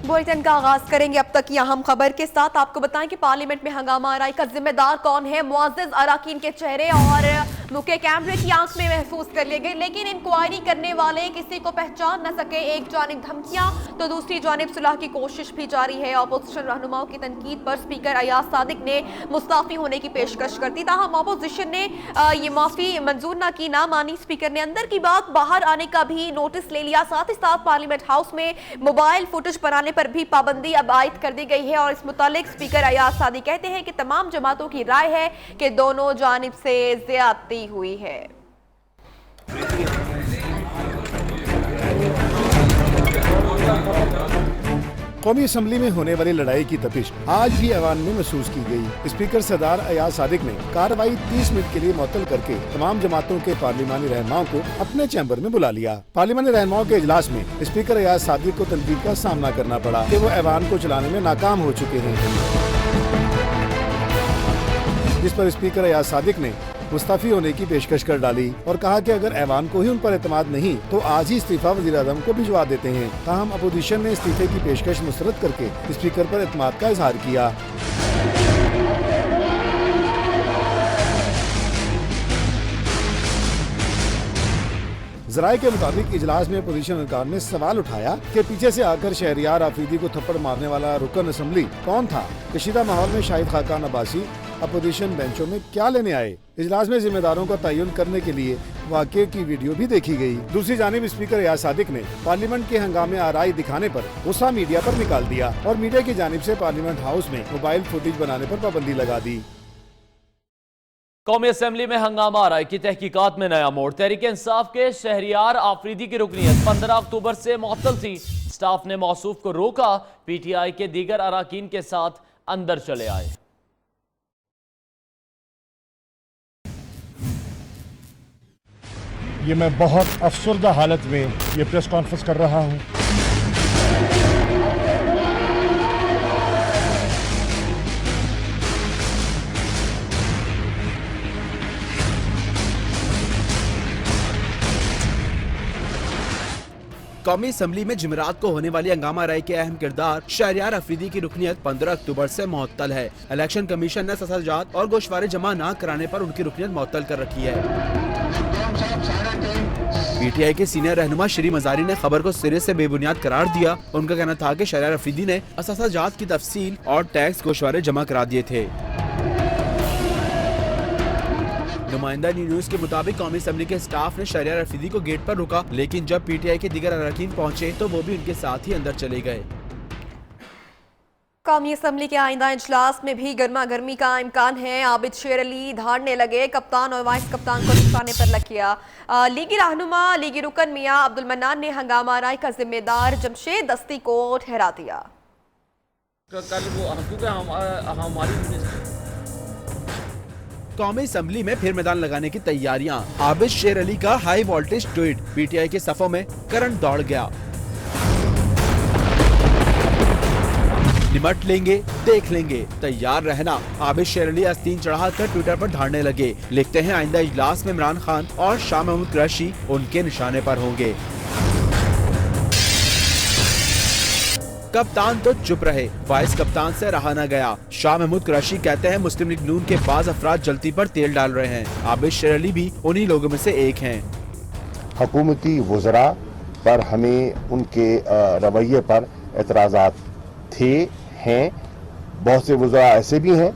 Bulletin का आगाज करेंगे अब तक की अहम खबर के साथ। आपको बताएं कि पार्लियामेंट में हंगामा आराई का जिम्मेदार कौन है। मुअज़्ज़िज़ अराकीन के चेहरे और मुके कैमरे की आंख में महसूस कर लिए गए, लेकिन इंक्वायरी करने वाले किसी को पहचान न सके। एक जानिब धमकियां तो दूसरी जानिब सुलह की कोशिश भी जारी है। अपोजिशन रहनुमाओं की तनकीद पर स्पीकर अयाज सादिक ने मुस्ताफी होने की पेशकश कर दी, ताहम अपोजिशन ने ये माफी मंजूर न की, ना मानी। स्पीकर ने अंदर की बात बाहर आने का भी नोटिस ले लिया। साथ ही साथ पार्लियामेंट हाउस में मोबाइल फुटेज बनाने पर भी पाबंदी अब आयद कर दी गई है। और इस मुतालिक स्पीकर अयाज सादिक कहते हैं कि तमाम जमातों की राय है कि दोनों जानिब से ज्यादती हुई है। कौमी असम्बली में होने वाली लड़ाई की तपिश आज भी ऐवान में महसूस की गई। स्पीकर सरदार अयाज सादिक ने कार्रवाई 30 मिनट के लिए मुअत्तल करके तमाम जमातों के पार्लिमानी रहनुमाओं को अपने चैम्बर में बुला लिया। पार्लिमानी रहनुमाओं के इजलास में स्पीकर अयाज सादिक को तनकीद का सामना करना पड़ा कि वो ऐवान को चलाने में नाकाम हो चुके हैं, जिस पर स्पीकर अयाज सादिक ने मुस्ताफी होने की पेशकश कर डाली और कहा कि अगर ऐवान को ही उन पर एतमाद नहीं तो आज ही इस्तीफा वज़ीर आज़म को भिजवा देते हैं। ताहम अपोजिशन ने इस्तीफे की पेशकश मुस्तरद करके स्पीकर पर एतमाद का इजहार किया। जराये के मुताबिक इजलास में अपोजिशन अरकान ने सवाल उठाया कि पीछे से आकर शहरियार आफरीदी को थप्पड़ मारने वाला रुकन असम्बली कौन था। कशीदा माहौल में शाहिद खाकान अब्बासी अपोजिशन बेंचों में क्या लेने आए। इजलास में जिम्मेदारों का तयन करने के लिए वाक़े की वीडियो भी देखी गई। दूसरी जानिब स्पीकर अयाज सादिक ने पार्लियामेंट के हंगामे आराई दिखाने पर गुस्सा मीडिया पर निकाल दिया और मीडिया की जानिब से पार्लियामेंट हाउस में मोबाइल फुटेज बनाने पर पाबंदी लगा दी। कौमी असम्बली में हंगामा आराई की तहकीकात में नया मोड़। तहरीक इंसाफ के शहरियार आफरीदी की रुकनीत 15 अक्टूबर से मुअत्तल थी। स्टाफ ने मौसूफ को रोका। PTI के दीगर अराकीन के साथ अंदर चले आए। ये मैं बहुत अफसरदा हालत में ये प्रेस कॉन्फ्रेंस कर रहा हूँ। कौमी असम्बली में जुमेरात को होने वाली हंगामा आराई के अहम किरदार शहरियार अफरीदी की रुकनीत 15 अक्टूबर से मुअत्तल है। इलेक्शन कमीशन ने ससाजात और गोशवारे जमा न कराने पर उनकी रुकनीत मुअत्तल कर रखी है। PTI के सीनियर रहनुमा श्री मजारी ने खबर को सिरे से बेबुनियाद करार दिया। उनका कहना था कि शहरियार अफरीदी ने असासाजात की तफसील और टैक्स गोशवारे जमा करा दिए थे। नुमाइंदा न्यूज़ के मुताबिक कौमी असम्बली के स्टाफ ने शहरियार अफरीदी को गेट पर रोका, लेकिन जब PTI के दीगर अरकान पहुंचे तो वो भी उनके साथ ही अंदर चले गए। कौमी असम्बली के आइंदा इजलास में भी गर्मा गर्मी का इम्कान है। आबिद शेर अली धारने लगे, कप्तान और वाइस कप्तान को निशाने पर लग किया। लीगी रहनुमा लीगी रुकन मियां अब्दुल मन्नान ने हंगामा आराई का जिम्मेदार जमशेद दस्ती को ठहरा दिया। कौमी असम्बली में फिर मैदान लगाने की तैयारियां। आबिद शेर अली का हाई वोल्टेज ट्वीट। PTI के सफों में करंट दौड़ गया। निमट लेंगे, देख लेंगे, तैयार रहना। आबिद शेर अली आस्तीन चढ़ाकर ट्विटर पर धारने लगे। लिखते हैं आइंदा इजलास में इमरान खान और शाह महमूद कुरैशी उनके निशाने पर होंगे। कप्तान तो चुप रहे, वाइस कप्तान से रहा न गया। शाह महमूद कुरैशी कहते हैं मुस्लिम लीग नून के बाज अफराद जलती पर तेल डाल रहे हैं। आबिद शेर अली भी उन्हीं लोगों में से एक हैं। हुकूमती वज़रा पर हमें उनके रवैये पर एतराज़ात थे, हैं। बहुत से वज़रा ऐसे भी हैं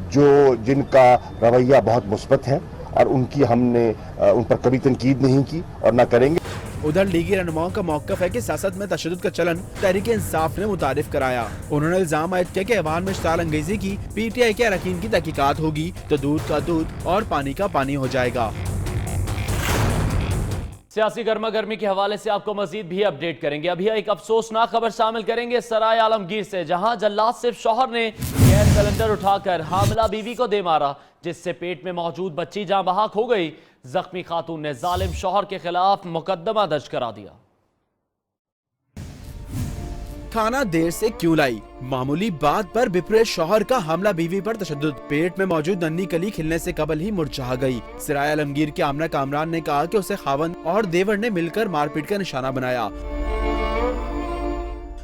जिनका रवैया बहुत मुस्बत है और उनकी हमने उन पर कभी तनकीद नहीं की और न करेंगे। उधर लीगी रहनुमाओं का मौक़िफ़ है कि सियासत में तशद्दुद का चलन तहरीक इंसाफ ने मुतारिफ कराया। उन्होंने इल्जाम आयद किया कि ऐवान में इश्तिआल अंगेज़ी की PTI के अरकान की तहकीकात होगी तो दूध का दूध और पानी का पानी हो जाएगा। सियासी गर्मा गर्मी के हवाले से आपको मजीद भी अपडेट करेंगे। अभी एक अफसोसनाक खबर शामिल करेंगे सराय आलमगीर से, जहां जल्लाद सिर्फ शौहर ने गैस सिलेंडर उठाकर हामिला बीवी को दे मारा, जिससे पेट में मौजूद बच्ची जाँ बहक हो गई। जख्मी खातून ने जालिम शौहर के खिलाफ मुकदमा दर्ज करा दिया। खाना देर से क्यों लाई, मामूली बात पर बिफरे शौहर का हमला बीवी पर तशद्दुद। पेट में मौजूद नन्ही कली खिलने से कबल ही मुरझा गई। सराय आलमगीर के आमना कामरान ने कहा कि उसे खावन और देवर ने मिलकर मारपीट का निशाना बनाया।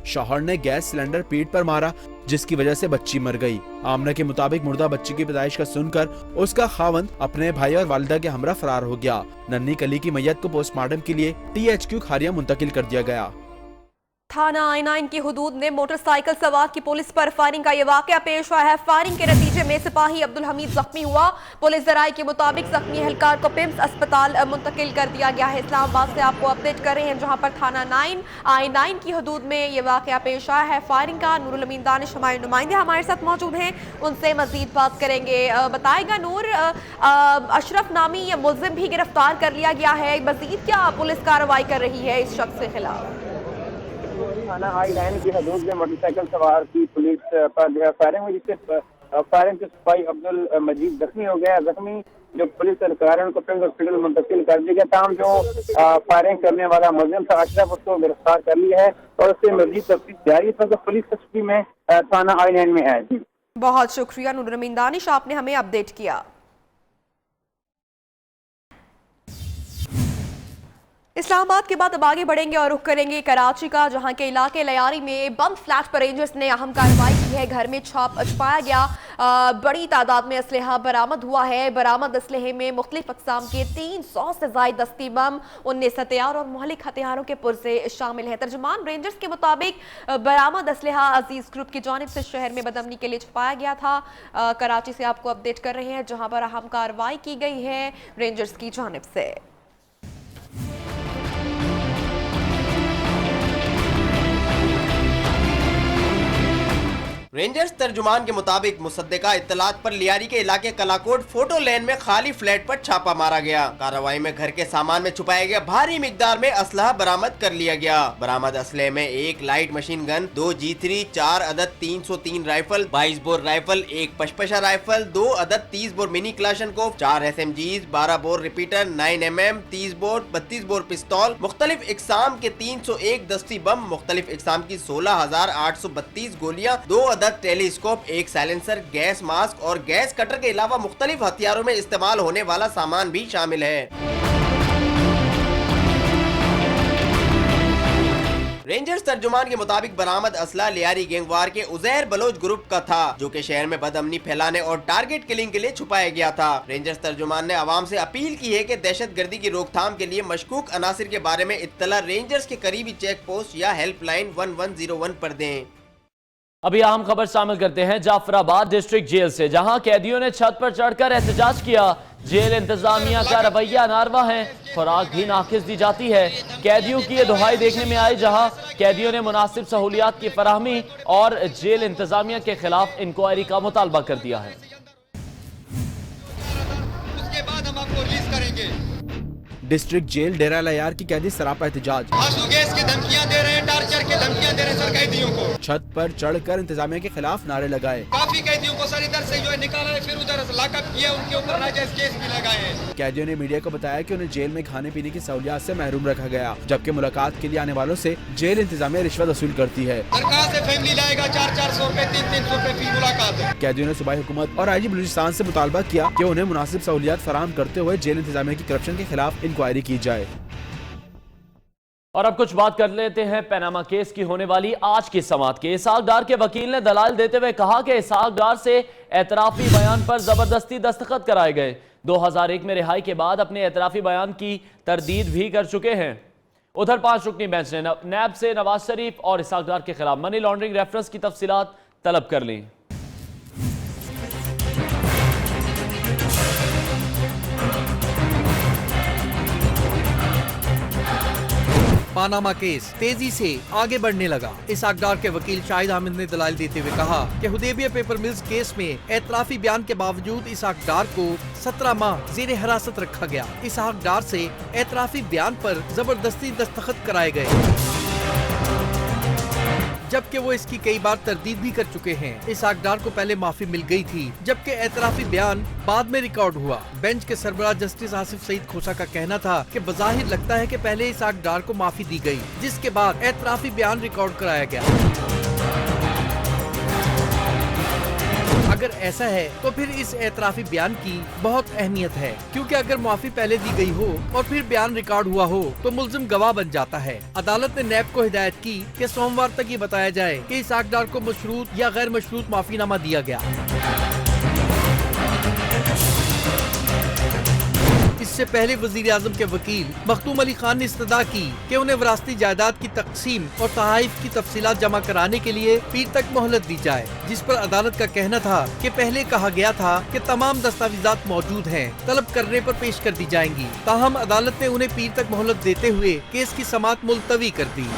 शौहर ने गैस सिलेंडर पीठ पर मारा, जिसकी वजह से बच्ची मर गई। आमना के मुताबिक मुर्दा बच्ची की पैदाइश का सुनकर उसका खावंद अपने भाई और वालिदा के हमरा फरार हो गया। नन्ही कली की मैयत को पोस्टमार्टम के लिए THQ खारिया मुंतकिल कर दिया गया। थाना I9 की हुदूद में मोटरसाइकिल सवार की पुलिस पर फायरिंग का यह वाकया पेश हुआ है। फायरिंग के नतीजे में सिपाही अब्दुल हमीद जख्मी हुआ। पुलिस जराये के मुताबिक जख्मी एहलकार को पिम्स अस्पताल मुंतकिल कर दिया गया है। इस्लामाबाद से आपको अपडेट कर रहे हैं, जहां पर थाना I9 की हुदूद में यह वाकया पेश आया है। फायरिंग का नूरुल अमीन दानिश हमारे नुमाइंदे हमारे साथ मौजूद हैं, उनसे मजीद बात करेंगे। बताएगा नूर, अशरफ नामी ये मुल्जिम भी गिरफ्तार कर लिया गया है, मजीद क्या पुलिस कार्रवाई कर रही है इस शख्स के खिलाफ? थाना I9 की हदूद में मोटरसाइकिल सवार की पुलिस पर जो है फायरिंग हुई, जिससे फायरिंग के सिपाही अब्दुल मजीद जख्मी हो गया। जख्मी जो पुलिस अधिकारी उनको पिम्स हॉस्पिटल मुंतकिल कर दिया गया। तमाम जो फायरिंग करने वाला मुलजिम था अशरफ, उसको गिरफ्तार कर लिया है और उससे मजीद तफ्तीश जारी है। तो पुलिस कस्टडी में थाना I9 में है। बहुत शुक्रिया नूरुल अमीन दानिश, आपने हमें अपडेट किया। इस्लामाबाद के बाद अब आगे बढ़ेंगे और रुख करेंगे कराची का, जहां के इलाके लयारी में बंद फ्लैट पर रेंजर्स ने अहम कार्रवाई की है। घर में छाप छुपाया गया, बड़ी तादाद में असलहा बरामद हुआ है। बरामद असलहे में मुख्तलिफ अक़साम के 300 से ज़ायद दस्ती बम, 19 हथियार और महलिक हथियारों के पुर्जे शामिल हैं। तर्जुमान रेंजर्स के मुताबिक बरामद असलहा अजीज ग्रुप की जानिब से शहर में बदअमनी के लिए छुपाया गया था। कराची से आपको अपडेट कर रहे हैं, जहाँ पर अहम कार्रवाई की गई है रेंजर्स की जानिब से। रेंजर्स तर्जुमान के मुताबिक मुसद्दिका इत्तलात पर लियारी के इलाके कलाकोट फोटो लेन में खाली फ्लैट पर छापा मारा गया। कार्रवाई में घर के सामान में छुपाया गया भारी मिकदार में असलहा बरामद कर लिया गया। बरामद असलहे में एक लाइट मशीन गन, 2 G3, 4 अदद 303 राइफल, 22 बोर राइफल, एक पशपशा राइफल, 2 अदद 30 bore mini Kalashnikov, 4 SMGs, 12 bore repeater, 9 mm, 30 bore, 32 bore पिस्तौल, मुख्तलिफ इकसाम के 301 दस्ती बम, मुख्तलिफ इकसाम की 16,832 गोलियां, 2 अदद टेलीस्कोप, एक साइलेंसर, गैस मास्क और गैस कटर के अलावा मुख्तलिफ हथियारों में इस्तेमाल होने वाला सामान भी शामिल है। रेंजर्स तर्जुमान के मुताबिक बरामद असला लियारी गैंगवार के उजैर बलोच ग्रुप का था, जो कि शहर में बदअमनी फैलाने और टारगेट किलिंग के लिए छुपाया गया था। रेंजर्स तर्जुमान ने आवाम से अपील की है कि दहशत गर्दी की रोकथाम के लिए मशकूक अनासिर के बारे में इत्तला रेंजर्स के करीबी चेक पोस्ट या हेल्पलाइन 1101 पर दें। अभी अहम खबर शामिल करते हैं जाफराबाद डिस्ट्रिक्ट जेल से, जहां कैदियों ने छत पर चढ़कर एहतजाज किया। जेल इंतजामिया का रवैया नारवा है, खुराक भी नाकिस दी जाती है। कैदियों की ये दुहाई देखने में आई, जहां कैदियों ने मुनासिब सहूलियात की फराहमी और जेल इंतजामिया के खिलाफ इंक्वायरी का मुतालबा कर दिया है। उसके बाद हम आपको रिलीज करेंगे। डिस्ट्रिक्ट जेल डेरा लयार की कैदी सरापा एहतजाज। आंसू गैस की धमकियां दे रहे हैं, टार्चर की धमकियां दे रहे हैं सर कैदियों को। छत पर चढ़कर इंतजामिया के खिलाफ नारे लगाए। काफी कैदियों को सर इधर से जो है निकाला है, फिर उधर लॉकअप किया, उनके ऊपर नाजायज केस भी लगाए हैं। कैदियों ने मीडिया को बताया कि उन्हें जेल में खाने पीने की सहूलियात से महरूम रखा गया, जबकि मुलाकात के लिए आने वालों से जेल इंतजामिया रिश्वत वसूल करती है। सरकार से फैमिली लाएगा 400-400 रुपए, 300-300 रुपए फी मुलाकात है। कैदियों ने सूबाई हुकूमत और IG बलूचिस्तान से मुतालबा किया कि उन्हें मुनासिब सहूलियात फराहम करते हुए जेल इंतजामिया की करप्शन के खिलाफ इंक्वायरी की जाए। और अब कुछ बात कर लेते हैं पनामा केस की होने वाली आज की समाअत के। इसहाक डार के वकील ने दलाल देते हुए कहा कि इसहाक डार से एतराफी बयान पर जबरदस्ती दस्तखत कराए गए। 2001 में रिहाई के बाद अपने एतराफी बयान की तरदीद भी कर चुके हैं। उधर 5 रुकनी बेंच ने नैब से नवाज शरीफ और इसहाक डार के खिलाफ मनी लॉन्ड्रिंग रेफरेंस की तफसीलात तलब कर ली। पानामा केस तेजी से आगे बढ़ने लगा। इसहाक डार के वकील शाहिद हामिद ने दलाल देते हुए कहा कि हुदैबिया पेपर मिल्स केस में एतराफी बयान के बावजूद इसहाक डार को 17 माह जेर हिरासत रखा गया। इसहाक डार से एतराफी बयान पर जबरदस्ती दस्तखत कराए गए, जबकि वो इसकी कई बार तरदीद भी कर चुके हैं। इसहाक डार को पहले माफी मिल गई थी, जबकि एतराफी बयान बाद में रिकॉर्ड हुआ। बेंच के सरबराह जस्टिस आसिफ सईद खोसा का कहना था कि बज़ाहिर लगता है कि पहले इसहाक डार को माफी दी गई, जिसके बाद एतराफी बयान रिकॉर्ड कराया गया। अगर ऐसा है तो फिर इस एतराफी बयान की बहुत अहमियत है, क्योंकि अगर माफी पहले दी गई हो और फिर बयान रिकॉर्ड हुआ हो तो मुल्जिम गवाह बन जाता है। अदालत ने नैब को हिदायत की कि सोमवार तक ये बताया जाए कि इसहाक डार को मशरूत या गैर मशरूत माफीनामा दिया गया। इससे पहले वजीर आजम के वकील मखदूम अली खान ने इस्तदा की कि उन्हें विरासती जायदाद की तकसीम और तहाइफ की तफसीलात जमा कराने के लिए पीर तक मोहलत दी जाए, जिस पर अदालत का कहना था कि पहले कहा गया था कि तमाम दस्तावेजात मौजूद हैं, तलब करने पर पेश कर दी जाएंगी। ताहम अदालत ने उन्हें पीर तक मोहलत देते हुए केस की समाअत मुलतवी कर दी।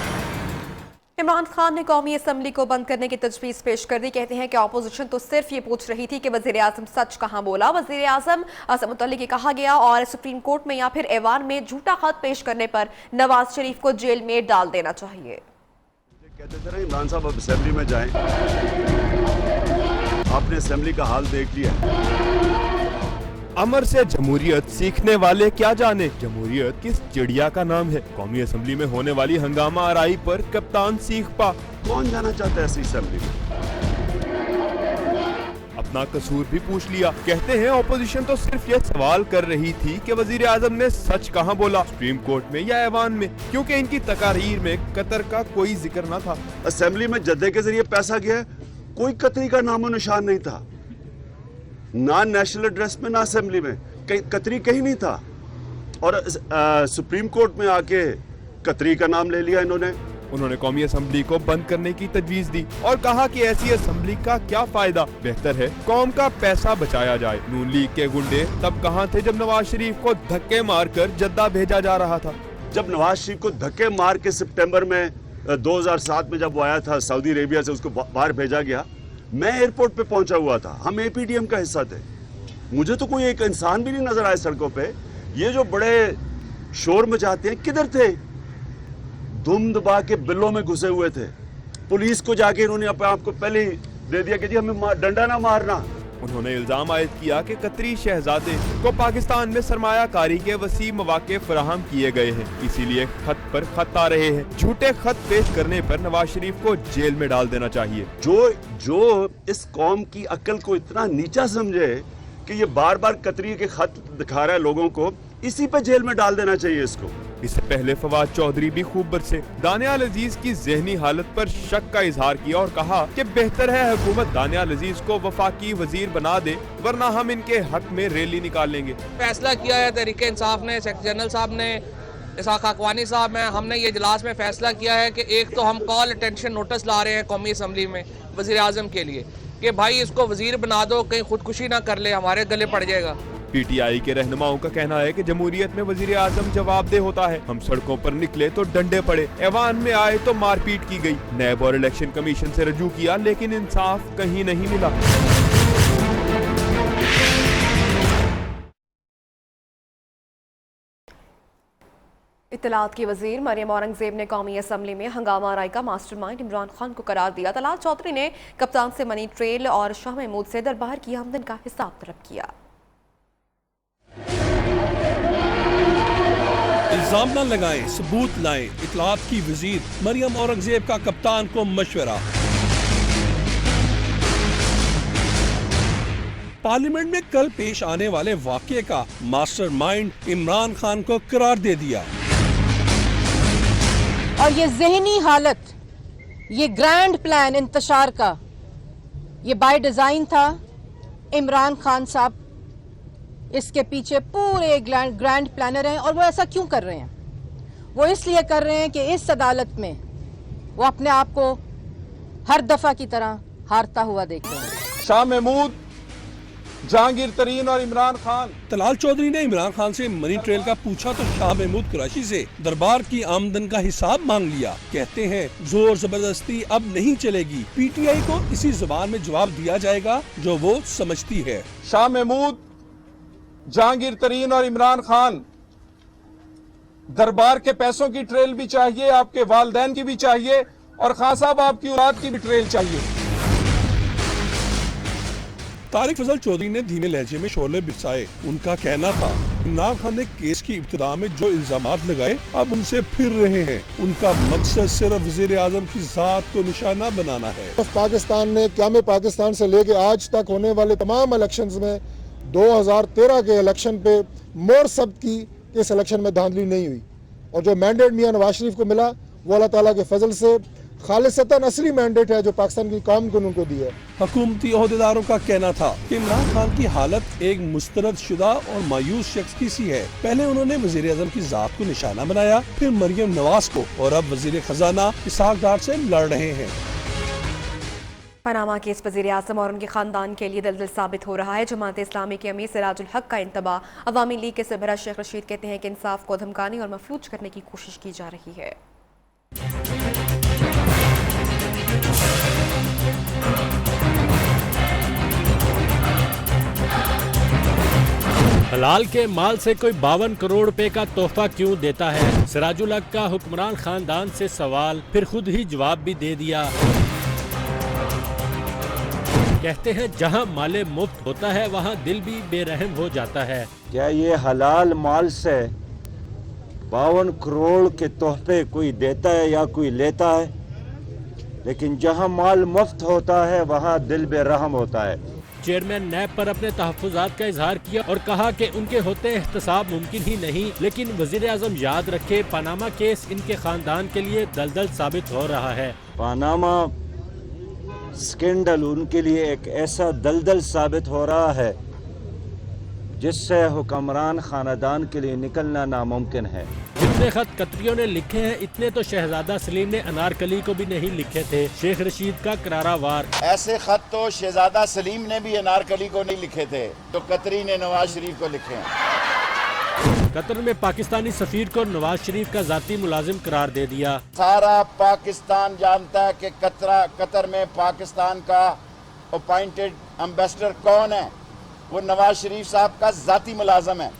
इमरान खान ने कौमी असम्बली को बंद करने की तजवीज़ पेश कर दी। कहते हैं कि अपोजिशन तो सिर्फ ये पूछ रही थी कि वजीर आजम सच कहां बोला। वजीर आजम मुतल्लिक कहा गया और सुप्रीम कोर्ट में या फिर ऐवान में झूठा खत पेश करने पर नवाज शरीफ को जेल में डाल देना चाहिए। कहते थे ना इमरान साहब अब असेंबली में जाएं, आपने असेंबली का हाल देख लिया। अमर से जमहूरियत सीखने वाले क्या जाने, जमहूरियत किस चिड़िया का नाम है। कौमी असम्बली में होने वाली हंगामा आराई पर कप्तान सीख पा। कौन जाना चाहता है ऐसी असेंबली में? अपना कसूर भी पूछ लिया। कहते हैं ऑपोजिशन तो सिर्फ ये सवाल कर रही थी कि वजीर आजम ने सच कहां बोला, सुप्रीम कोर्ट में या ऐवान में, क्योंकि इनकी तकारीर में कतर का कोई जिक्र न था। असेंबली में जद्दे के जरिए पैसा गया, कोई कतरी का नामो निशान नहीं था, ना नेशनल एड्रेस में ना असेंबली में, कतरी कहीं नहीं था। और सुप्रीम कोर्ट में आके कतरी का नाम ले लिया इन्होंने। उन्होंने कौमी असम्बली को बंद करने की तजवीज दी और कहा कि ऐसी असम्बली का क्या फायदा, बेहतर है कौम का पैसा बचाया जाए। नून लीग के गुंडे तब कहाँ थे जब नवाज शरीफ को धक्के मारकर जद्दा भेजा जा रहा था। जब नवाज शरीफ को धक्के मार के सितंबर में 2007 में जब वो आया था सऊदी अरेबिया से, उसको बाहर भेजा गया, मैं एयरपोर्ट पे पहुंचा हुआ था, हम एपीडीएम का हिस्सा थे। मुझे तो कोई एक इंसान भी नहीं नजर आया सड़कों पे। ये जो बड़े शोर मचाते हैं, किधर थे? दुम दबा के बिल्लों में घुसे हुए थे। पुलिस को जाके इन्होंने अपने आप को पहले ही दे दिया कि जी हमें डंडा ना मारना। उन्होंने इल्जाम आयद किया कि कतरी शहजादे को पाकिस्तान में सरमायाकारी के वसी मौके फराहम किए गए हैं, इसीलिए खत पर खत आ रहे हैं। झूठे खत पेश करने पर नवाज शरीफ को जेल में डाल देना चाहिए। जो इस कौम की अक्ल को इतना नीचा समझे कि ये बार बार कतरी के खत दिखा रहा है लोगों को, इसी पे जेल में डाल देना चाहिए इसको। इससे पहले फवाद चौधरी भी खूब बरसे। दानियाल अजीज की जहनी हालत पर शक का इजहार किया और कहा कि बेहतर है हुकूमत दानियाल अजीज को वफाकी वजीर बना दे, वरना हम इनके हक में रैली निकाल लेंगे। फैसला किया है तहरीक इंसाफ ने, सेक्रेटरी जनरल साहब ने, इसहाक हाकवानी साहब ने, हमने ये इजलास में फैसला किया है कि एक तो हम कॉल अटेंशन नोटिस ला रहे हैं कौमी असम्बली में वजीर आजम के लिए कि भाई इसको वजीर बना दो, कहीं खुदकुशी ना कर ले, हमारे गले पड़ जाएगा। पीटीआई के रहनुमाओं का कहना है कि जमहूरियत में वजीर आजम जवाबदेह होता है। हम सड़कों पर निकले तो डंडे पड़े, ऐवान में आए तो मारपीट की गई। नैब और इलेक्शन कमीशन से रजू किया लेकिन इंसाफ कहीं नहीं मिला। इत्तलात की वजीर मरियम औरंगजेब ने कौमी असम्बली में हंगामा आराई का मास्टरमाइंड इमरान खान को करार दिया। तलाल चौधरी ने कप्तान से मनी ट्रेल और शाह महमूद से दरबार की आमदन का हिसाब तलब किया। इल्जाम न लगाएं, सबूत लाएं। इत्तलात की वजीर मरियम औरंगजेब का कप्तान को मशवरा। पार्लियामेंट में कल पेश आने वाले वाक़े का मास्टरमाइंड इमरान खान को करार दे दिया। और ये जहनी हालत, ये ग्रैंड प्लान इंतशार का, ये बाय डिजाइन था। इमरान खान साहब इसके पीछे पूरे ग्रैंड प्लानर हैं। और वो ऐसा क्यों कर रहे हैं? वो इसलिए कर रहे हैं कि इस अदालत में वो अपने आप को हर दफा की तरह हारता हुआ देखते हैं। शाह महमूद, जहांगीर तरीन और इमरान खान। तलाल चौधरी ने इमरान खान से मनी ट्रेल का पूछा तो शाह महमूद कराची से दरबार की आमदन का हिसाब मांग लिया। कहते हैं जोर जबरदस्ती अब नहीं चलेगी, पीटीआई को इसी जुबान में जवाब दिया जाएगा जो वो समझती है। शाह महमूद, जहांगीर तरीन और इमरान खान, दरबार के पैसों की ट्रेल भी चाहिए, आपके वालदैन की भी चाहिए, और खान साहब आपकी औलाद की भी ट्रेल चाहिए। तारिक फजल चौधरी ने धीमे लहजे में शोले बिछाए। उनका कहना था इमरान खान ने केस की इब्तिदा में जो इल्जामात लगाए अब उनसे फिर रहे हैं। उनका मकसद सिर्फ वजीर आजम की जात को निशाना बनाना है। पाकिस्तान ने क़याम पाकिस्तान से लेके आज तक होने वाले तमाम इलेक्शंस में 2013 के इलेक्शन पे मोर सब की इस इलेक्शन में धांधली नहीं हुई और जो मैंडेट मियां नवाज शरीफ को मिला वो अल्लाह ताला के फजल से खालिसतन असली मैंडेट है जो पाकिस्तान की कौम को उनको दी है। हुकूमती ओहदेदारों का कहना था कि इमरान खान की हालत एक मुस्तरद शुदा और मायूस शख्स की सी है। पहले उन्होंने वजीर आजम की जात को निशाना बनाया, फिर मरियम नवाज को और अब वजीर खजाना इसहाक डार से लड़ रहे हैं। पनामा केस वज़ीर आज़म और उनके खानदान के लिए दलदल साबित हो रहा है। जमात इस्लामी के अमीर सिराजुल हक का इंतबाह। अवामी लीग के सरबराह शेख रशीद कहते हैं कि इंसाफ को धमकाने और मफलूज करने की कोशिश की जा रही है। हलाल के माल से कोई 52 करोड़ रुपए का तोहफा क्यों देता है? सिराजुल हक का हुक्मरान खानदान से सवाल, फिर खुद ही जवाब भी दे दिया। कहते हैं जहां माले मुफ्त होता है वहां दिल भी बेरहम हो जाता है। क्या ये हलाल माल से 52 करोड़ के तोहफे कोई देता है या कोई लेता है? लेकिन जहां माल मुफ्त होता है वहां दिल बेरहम होता है। चेयरमैन नैब पर अपने तहफ़्फ़ुज़ात का इजहार किया और कहा कि उनके होते एहतसाब मुमकिन ही नहीं, लेकिन वज़ीर आज़म याद रखे पनामा केस इनके खानदान के लिए दलदल साबित हो रहा है। पनामा स्कैंडल उनके लिए एक ऐसा दलदल साबित हो रहा है जिससे हुक्मरान खानदान के लिए निकलना नामुमकिन है। जितने खत कतरियों ने लिखे हैं इतने तो शहजादा सलीम ने अनारकली को भी नहीं लिखे थे। शेख रशीद का करारा वार। ऐसे खत तो शहजादा सलीम ने भी अनारकली को नहीं लिखे थे, तो कतरी ने नवाज शरीफ को लिखे हैं। कतर में पाकिस्तानी सफीर को नवाज शरीफ का जाती मुलाजिम करार दे दिया। सारा पाकिस्तान जानता है कि कतर में पाकिस्तान का अपॉइंटेड एम्बेसडर कौन है, वो नवाज शरीफ साहब का जाती मुलाजिम है।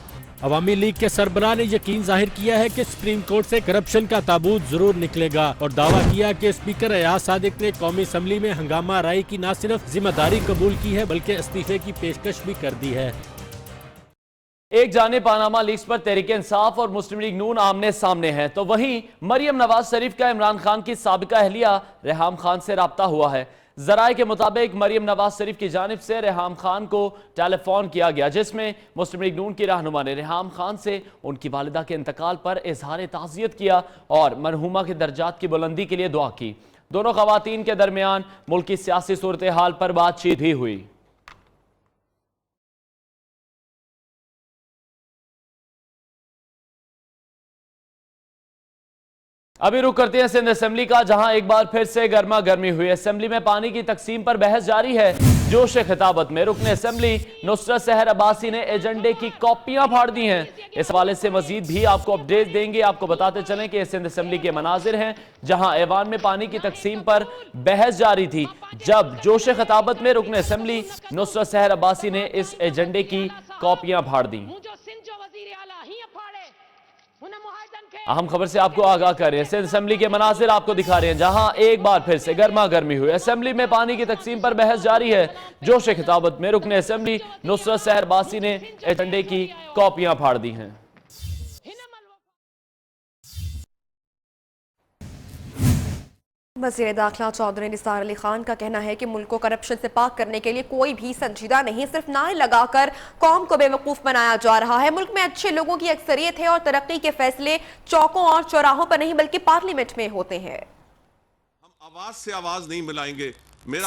अवामी लीग के सरबराह ने यकीन जाहिर किया है कि सुप्रीम कोर्ट से करप्शन का ताबूत जरूर निकलेगा और दावा किया कि स्पीकर अयाज सादिक ने कौमी असम्बली में हंगामा आराई की न सिर्फ जिम्मेदारी कबूल की है बल्कि इस्तीफे की पेशकश भी कर दी है। एक जाने पनामा लीक्स पर तहरीक इंसाफ और मुस्लिम लीग नून आमने सामने हैं, तो वहीं मरियम नवाज शरीफ का इमरान खान की साबिका अहलिया रेहाम खान से राब्ता हुआ है। जराए के मुताबिक मरियम नवाज शरीफ की जानिब से रेहाम खान को टेलीफोन किया गया, जिसमें मुस्लिम लीग नून की रहनुमा ने रेहाम खान से उनकी वालिदा के इंतकाल पर इजहार ताज़ियत किया और मरहूमा के दर्जात की बुलंदी के लिए दुआ की। दोनों खवातीन के दरमियान मुल्क की सियासी सूरत हाल पर बातचीत भी हुई। अभी रुक करते हैं सिंध असेंबली का, जहां एक बार फिर से गर्मा गर्मी हुई। असेंबली में पानी की तकसीम पर बहस जारी है। जोश खिताबत में रुकन असेंबली नुसरत सहर अब्बासी ने एजेंडे की कॉपियां फाड़ दी हैं। इस हवाले से मजीद भी आपको अपडेट देंगे। आपको बताते चलें कि सिंध असेंबली के मनाजिर हैं जहां ऐवान में पानी की तकसीम पर बहस जारी थी, जब जोश खिताबत में रुकन असेंबली नुसरत सहर अब्बासी ने इस एजेंडे की कॉपियां फाड़ दी। अहम खबर से आपको आगाह कर रहे हैं, सिंध असेंबली के मनाजिर आपको दिखा रहे हैं, जहां एक बार फिर से गर्मा गर्मी हुई। असेंबली में पानी की तकसीम पर बहस जारी है। जोश खिताबत में रुकन असेंबली नुसरत सहर अब्बासी ने एजेंडे की कॉपियां फाड़ दी हैं। वज़ीर दाखिला चौधरी निसार अली खान का कहना है कि मुल्क को करप्शन से पाक करने के लिए कोई भी संजीदा नहीं, सिर्फ नारे लगाकर कौम को बेवकूफ़ बनाया जा रहा है। मुल्क में अच्छे लोगों की अक्सरियत है और तरक्की के फैसले चौकों और चौराहों पर नहीं बल्कि पार्लियामेंट में होते हैं। हम आवाज से आवाज नहीं मिलाएंगे।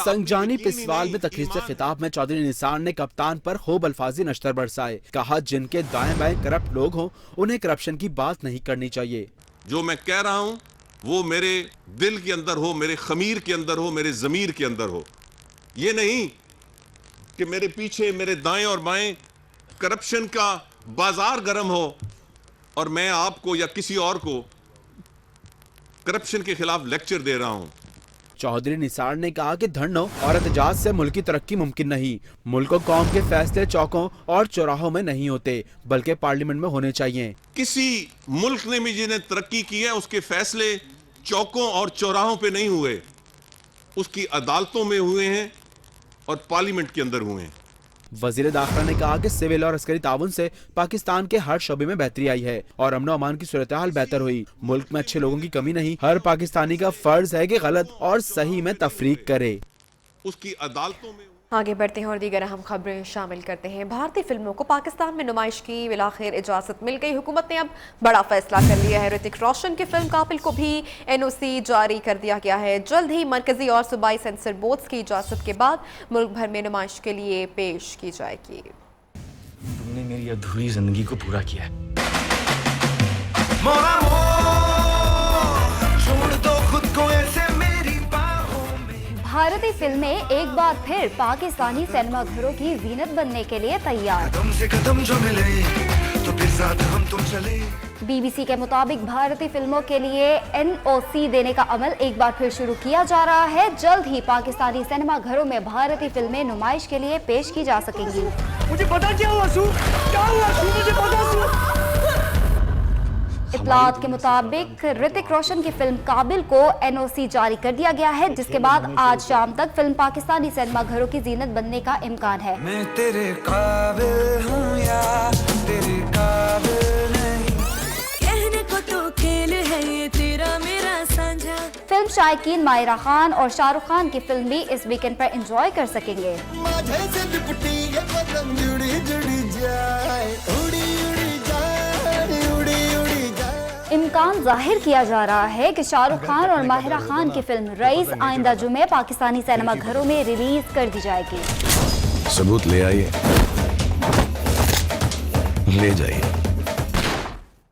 संजानी पिसवाल में तकरीर से खिताब में चौधरी निसार ने कप्तान पर खूब अल्फाजी नश्तर बरसाए। कहा जिनके दाएं बाएं करप्ट लोग हों उन्हें करप्शन की बात नहीं करनी चाहिए। जो मैं कह रहा हूं वो मेरे दिल के अंदर हो, मेरे खमीर के अंदर हो, मेरे जमीर के अंदर हो। ये नहीं कि मेरे पीछे मेरे दाएं और बाएं करप्शन का बाजार गर्म हो और मैं आपको या किसी और को करप्शन के खिलाफ लेक्चर दे रहा हूं। चौधरी निसार ने कहा कि धरनों और एहतजाज से मुल्क की तरक्की मुमकिन नहीं। मुल्क और कौम के फैसले चौकों और चौराहों में नहीं होते बल्कि पार्लियामेंट में होने चाहिए। किसी मुल्क ने भी जिन्हें तरक्की की है उसके फैसले चौकों और चौराहों पे नहीं हुए, उसकी अदालतों में हुए हैं और पार्लियामेंट के अंदर हुए हैं। वजीर दाखिला ने कहा कि सिविल और अस्करी ताउन से पाकिस्तान के हर शोबे में बेहतरी आई है और अमन अमान की सूरत हाल बेहतर हुई। मुल्क में अच्छे लोगों की कमी नहीं, हर पाकिस्तानी का फर्ज है कि गलत और सही में तफरीक करे। उसकी अदालतों में आगे बढ़ते हैं और दीगर अहम खबरें शामिल करते हैं। भारतीय फिल्मों को पाकिस्तान में नुमाइश की बिलाखिर इजाज़त मिल गई। हुकूमत ने अब बड़ा फैसला कर लिया है। ऋतिक रोशन की फिल्म काबिल को भी NOC जारी कर दिया गया है। जल्द ही मरकजी और सूबाई सेंसर बोर्ड्स की इजाज़त के बाद मुल्क भर में नुमाइश के लिए पेश की जाएगी। तुमने मेरी अधूरी जिंदगी को पूरा किया है। भारतीय फिल्में एक बार फिर पाकिस्तानी सिनेमा घरों की जीनत बनने के लिए तैयार। कदम से कदम जो मिले तो फिर साथ हम तुम चले। BBC के मुताबिक भारतीय फिल्मों के लिए NOC देने का अमल एक बार फिर शुरू किया जा रहा है। जल्द ही पाकिस्तानी सिनेमा घरों में भारतीय फिल्में नुमाइश के लिए पेश की जा सकेंगी। मुझे पता क्या हुआ सू? क्या हुआ सू? मुझे पता सू? इत्तलात के मुताबिक ऋतिक रोशन की फिल्म काबिल को NOC जारी कर दिया गया है, जिसके बाद आज शाम तक फिल्म पाकिस्तानी सिनेमा घरों की जीनत बनने का इम्कान है। मैं तेरे काबिल हूँ या तेरे काबिल नहीं, कहने को तो खेल है ये तेरा मेरा साझा। फिल्म शायकीन मायरा खान और शाहरुख खान की फिल्म भी इस वीकेंड पर एंजॉय कर सकेंगे। इम्कान जाहिर किया जा रहा है कि शाहरुख खान और माहिरा खान की फिल्म रईस आइंदा जुमे पाकिस्तानी सिनेमा घरों में रिलीज कर दी जाएगी। सबूत ले आइए, ले जाइए।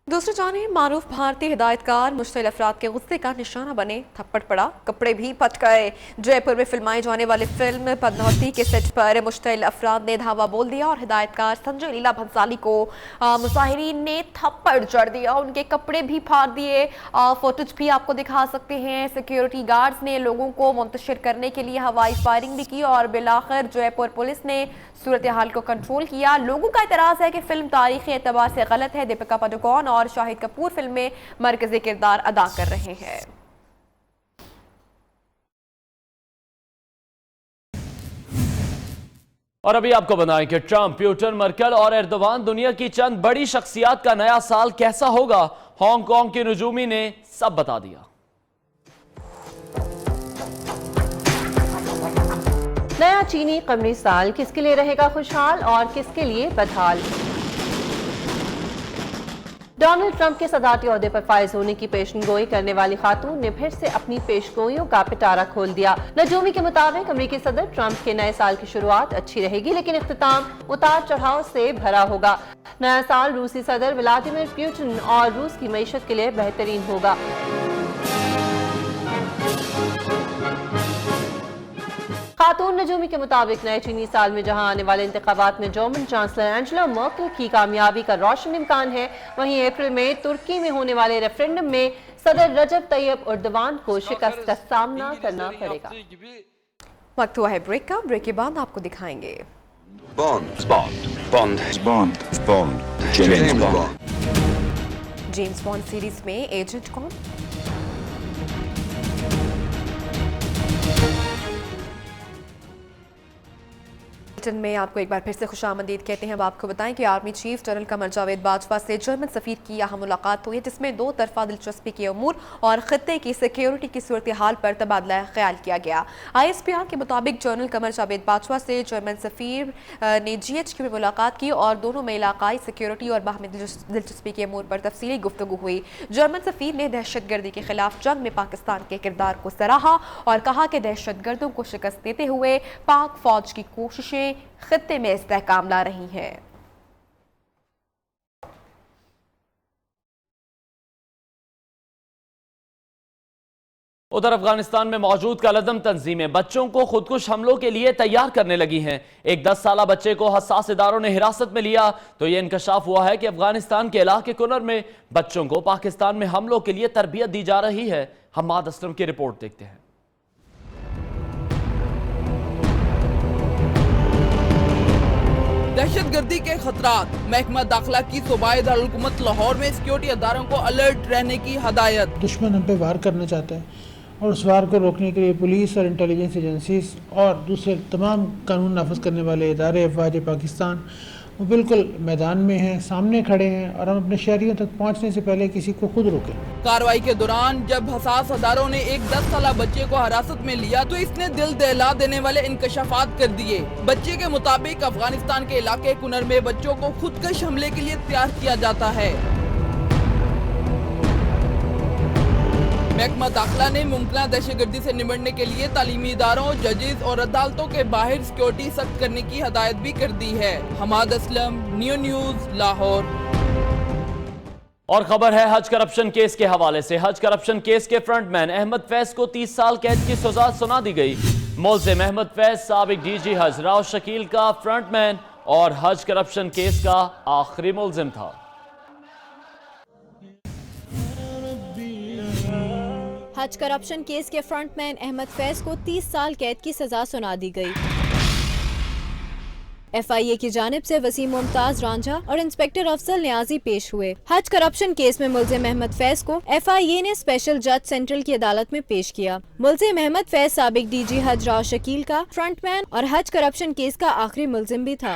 दूसरी जानिब मारूफ भारतीय हिदायतकार मुश्तिल अफराद के गुस्से का निशाना बने, थप्पड़ पड़ा, कपड़े भी फट गए। जयपुर में फिल्माई जाने वाली फिल्म पद्मावती के सेट पर मुश्तिल अफराद ने धावा बोल दिया और हिदायतकार संजय लीला भंसाली को मुजाहिरीन ने थप्पड़ जड़ दिया, उनके कपड़े भी फाड़ दिए। फोटोज भी आपको दिखा सकते हैं। सिक्योरिटी गार्ड्स ने लोगों को मुंतशिर करने के लिए हवाई फायरिंग भी की और बिलाखिर जयपुर पुलिस ने सूरत हाल को कंट्रोल किया। लोगों का एतराज़ है कि फिल्म तारीखी एतबार से गलत है। दीपिका पादुकोण और शाहिद कपूर फिल्म में मरकजी किरदार अदा कर रहे हैं। और अभी आपको बताएं कि ट्रंप, प्यूटन, मर्केल और एर्दोगान दुनिया की चंद बड़ी शख्सियात का नया साल कैसा होगा, हांगकांग की नजूमी ने सब बता दिया। नया चीनी कमरी साल किसके लिए रहेगा खुशहाल और किसके लिए बदहाल। डोनाल्ड ट्रंप के सदारती ओहदे पर फायज होने की पेशनगोई करने वाली खातून ने फिर से अपनी पेशगोइयों का पिटारा खोल दिया। नजूमी के मुताबिक अमेरिकी सदर ट्रंप के नए साल की शुरुआत अच्छी रहेगी, लेकिन इख्तिताम उतार चढ़ाव से भरा होगा। नया साल रूसी सदर व्लादिमीर पुतिन और रूस की मईशत के लिए बेहतरीन होगा। खातून नजूमी के मुताबिक नए चीनी साल में जहां आने वाले इंतखाबात में जर्मन चांसलर एंजेला मर्केल की कामयाबी का रोशन इम्कान है, वहीं अप्रैल में तुर्की में होने वाले रेफरेंडम में सदर रजब तैयब एर्दोगान को शिकस्त का सामना करना पड़ेगा। वक्त हुआ है ब्रेक का। ब्रेक के बाद आपको दिखाएंगे जेम्स बॉन्ड सीरीज में एजेंट कौन। में आपको एक बार फिर से खुशामदीद कहते हैं। अब आपको बताएं कि army chief general Qamar Javed Bajwa से जर्मन सफीर की यहाँ मुलाकात हुई है, जिसमें दो तरफा दिलचस्पी के अमूर और खत्ते की सिक्योरिटी की सूरत हाल पर तबादला ख्याल किया गया। ISPR के मुताबिक जनरल कमर जावेद बाजवा से जर्मन सफीर ने GHQ में मुलाकात की और दोनों में इलाकाई सिक्योरिटी और बाहमी दिलचस्पी के अमूर पर तफसीली गुफ्तगू हुई। जर्मन सफीर ने दहशतगर्दी के खिलाफ जंग में पाकिस्तान के किरदार को सराहा और कहा कि दहशतगर्दों को शिकस्त देते हुए पाक फौज की कोशिशें खत्ते में इस्तेहकाम ला रही हैं। उधर अफगानिस्तान में मौजूद कलदम तंजीमें बच्चों को खुदकुश हमलों के लिए तैयार करने लगी हैं। एक 10 साला बच्चे को हसास इदारों ने हिरासत में लिया तो यह इंकशाफ हुआ है कि अफगानिस्तान के इलाके कुनर में बच्चों को पाकिस्तान में हमलों के लिए तरबियत दी जा रही है। हम्माद असलम की रिपोर्ट देखते हैं। दहशतगर्दी के खतरात, महकमा दाखिला की सूबाई दारुल हुकूमत लाहौर में सिक्योरिटी अदारों को अलर्ट रहने की हदायत। दुश्मन हम पे वार करना चाहता है और उस वार को रोकने के लिए पुलिस और इंटेलिजेंस एजेंसीज और दूसरे तमाम कानून नाफिज करने वाले इदारे अफवाज पाकिस्तान वो बिल्कुल मैदान में हैं, सामने खड़े हैं और हम अपने शहरियों तक पहुंचने से पहले किसी को खुद रोकें। कार्रवाई के दौरान जब हसास अदारों ने एक 10 साला बच्चे को हिरासत में लिया तो इसने दिल दहला देने वाले इंकशाफात कर दिए। बच्चे के मुताबिक अफगानिस्तान के इलाके कुनर में बच्चों को खुदकश हमले के लिए तैयार किया जाता है। महकमा दाखिला ने मुमकिन दहशतगर्दी से निपटने के लिए तालीमी इदारों, जजेस और अदालतों के बाहर सिक्योरिटी सख्त करने की हदायत भी कर दी है। Hammad Aslam, new news, Lahore. और खबर है हज करप्शन केस के हवाले से। हज करप्शन केस के फ्रंटमैन अहमद फैज को 30 साल कैद की सजा सुना दी गई। मुल्जिम अहमद फैज साबिक डीजी हज राव शकील का फ्रंटमैन और हज करप्शन केस का आखिरी मुल्जिम था। हज करप्शन केस के फ्रंटमैन अहमद फैज को 30 साल कैद की सजा सुना दी गई। FIA की जानिब से वसीम मुमताज रांझा और इंस्पेक्टर अफसल न्याजी पेश हुए। हज करप्शन केस में मुल्जिम अहमद फैज को FIA ने स्पेशल जज सेंट्रल की अदालत में पेश किया। मुल्जिम अहमद फैज साबिक डीजी हज राव शकील का फ्रंटमैन और हज करप्शन केस का आखिरी मुल्जिम भी था।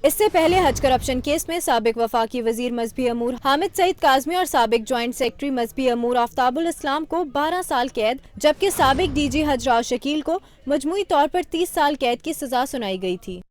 इससे पहले हज करप्शन केस में साबिक वफाकी वजीर मजहबी अमूर हामिद सईद काज़मी और साबिक ज्वाइंट सेक्रेटरी मजहबी अमूर आफ्ताबुल इस्लाम को 12 साल कैद, जबकि साबिक डीजी हज राव शकील को मजमूई तौर पर 30 साल कैद की सजा सुनाई गई थी।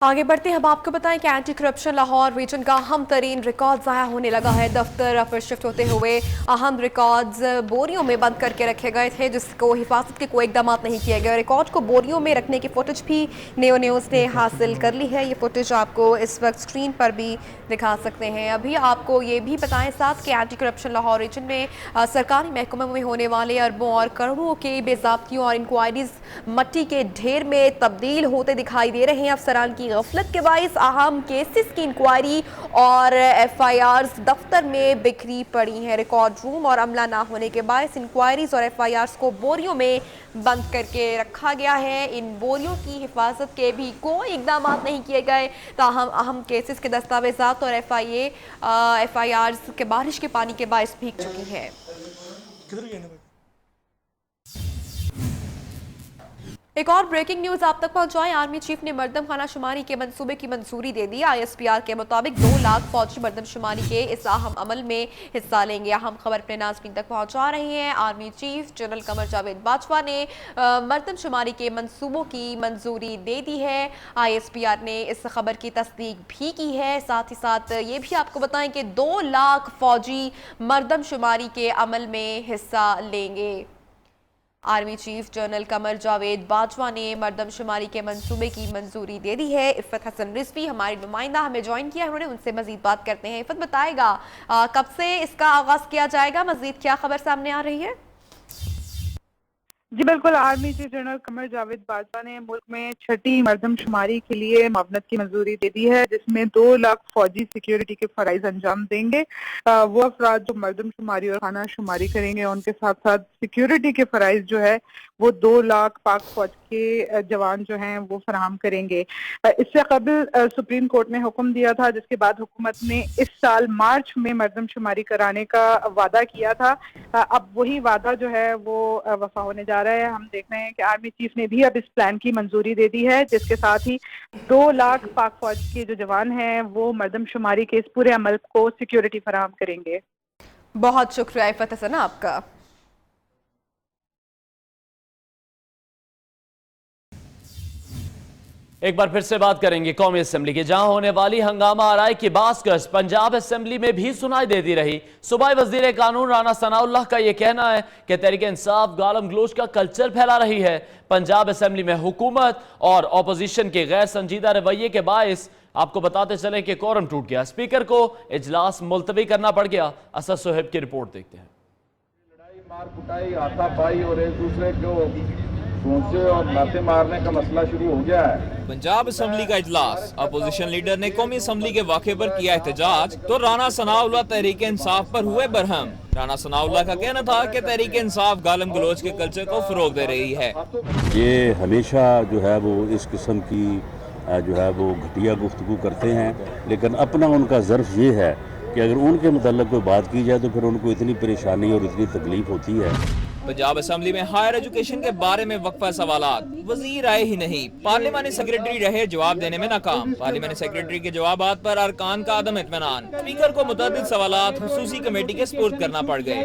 आगे बढ़ते हैं, हम आपको बताएं कि एंटी करप्शन लाहौर रीजन का अहम तरीन रिकॉर्ड ज़ाया होने लगा है। दफ्तर पर शिफ्ट होते हुए अहम रिकॉर्ड्स बोरियों में बंद करके रखे गए थे, जिसको हिफाजत के कोई इकदाम नहीं किए गए। रिकॉर्ड को बोरियों में रखने की फुटेज भी नेओ न्यूज़ ने हासिल कर ली है। ये फुटेज आपको इस वक्त स्क्रीन पर भी दिखा सकते हैं। अभी आपको ये भी बताएं साथ कि एंटी करप्शन लाहौर रीजन में सरकारी महकमों में होने वाले अरबों और करोड़ों के बेज़ाब्तियों और इंक्वायरीज मट्टी के ढेर में तब्दील होते दिखाई दे रहे हैं। अफसरान की गफलत के बाइस अहम केसेस की इंक्वायरी और FIRs दफ्तर में बिखरी पड़ी हैं। रिकॉर्ड रूम और अमला ना होने के बाइस इंक्वायरीज और FIRs को बोरियों में बंद करके रखा गया है। इन बोरियों की हिफाजत के भी कोई इकदाम नहीं किए गए, ताहम अहम केसेस के दस्तावेजात और FIRs के बारिश के पानी के बाइस भीग चुकी है। एक और ब्रेकिंग न्यूज आप तक पहुंचाएं। आर्मी चीफ ने मरदम खाना शुमारी के मंसूबे की मंजूरी दे दी। ISPR के मुताबिक 2 लाख फौजी मरदम शुमारी के इस अहम अमल में हिस्सा लेंगे। अहम खबर अपने नाज़रीन तक पहुंचा रहे हैं। Army chief general Qamar Javed Bajwa ने मरदम शुमारी के मंसूबों की मंजूरी दे दी है। ISPR ने इस खबर की तस्दीक भी की है। साथ ही साथ ये भी आपको बताएं कि 2 लाख फौजी मरदम शुमारी के अमल में हिस्सा लेंगे। Army chief general Qamar Javed Bajwa ने मरदमशुमारी के मंसूबे की मंजूरी दे दी है। इफ़त हसन रिजवी हमारी नुमाइंदा हमें ज्वाइन किया है, उन्होंने उनसे मजीद बात करते हैं। इफ़त बताएगा कब से इसका आगाज किया जाएगा, मजीद क्या खबर सामने आ रही है? जी बिल्कुल, army chief general Qamar Javed Bajwa ने मुल्क में छठी मरदमशुमारी के लिए मुआवनत की मंजूरी दे दी है, जिसमें 2 लाख फौजी सिक्योरिटी के फराइज अंजाम देंगे। वो अफराद जो मरदमशुमारी और खाना शुमारी करेंगे, उनके साथ साथ सिक्योरिटी के फराइज जो है वो 2 लाख पाक फौज के जवान जो हैं वो फराहम करेंगे। इससे कबल सुप्रीम कोर्ट ने हुक्म दिया था, जिसके बाद हुकूमत ने इस साल मार्च में मरदमशुमारी कराने का वादा किया था। अब वही वादा जो है वो वफा होने जा रहा है। हम देख रहे हैं कि आर्मी चीफ ने भी अब इस प्लान की मंजूरी दे दी है, जिसके साथ ही 2 लाख पाक फौज के जो जवान हैं वो मरदमशुमारी के इस पूरे अमल को सिक्योरिटी फराहम करेंगे। बहुत शुक्रिया इफ़त हसन आपका। एक बार फिर से बात करेंगे कौमी असेंबली की, जहां होने वाली हंगामा आराई की बासगश पंजाब असेंबली में भी सुनाई देती रही। सूबाई वजीर कानून राना सनाउल्लाह का यह कहना है कि तहरीक इंसाफ गालम गलोच का कल्चर फैला रही है। पंजाब असेंबली में हुकूमत और अपोजिशन के गैर संजीदा रवैये के बायस आपको बताते चले कि कोरम टूट गया, स्पीकर को इजलास मुलतवी करना पड़ गया। असद सोहेब की रिपोर्ट देखते हैं। लड़ाई मार कुटाई हाथापाई और एक दूसरे को सोचे और लाते मारने का मसला शुरू हो गया है। पंजाब असेंबली का इजलास, अपोजिशन लीडर ने कौमी असेंबली के वाक़े पर किया एहतजाज, तो राना सनाउल्लाह तहरीक इंसाफ पर हुए बरहम। राना सनाउल्लाह का कहना था कि तहरीक इंसाफ गालम गलोच के कल्चर को फरोग दे रही है। ये हमेशा जो है वो इस किस्म की जो है वो घटिया गुफ्तगू करते हैं, लेकिन अपना उनका ज़र्फ ये है कि अगर उनके मुताल्लिक़ कोई बात की जाए तो फिर उनको इतनी परेशानी और इतनी तकलीफ होती है। पंजाब असेंबली में हायर एजुकेशन के बारे में वक्फा सवालात, वजीर आए ही नहीं, पार्लियामानी सेक्रेटरी रहे जवाब देने में नाकाम। पार्लियामानी सेक्रेटरी के जवाबात पर अरकान का अदम इत्मीनान, स्पीकर को मुतअद्दिद सवालात खुसूसी कमेटी के स्पुर्द करना पड़ गए।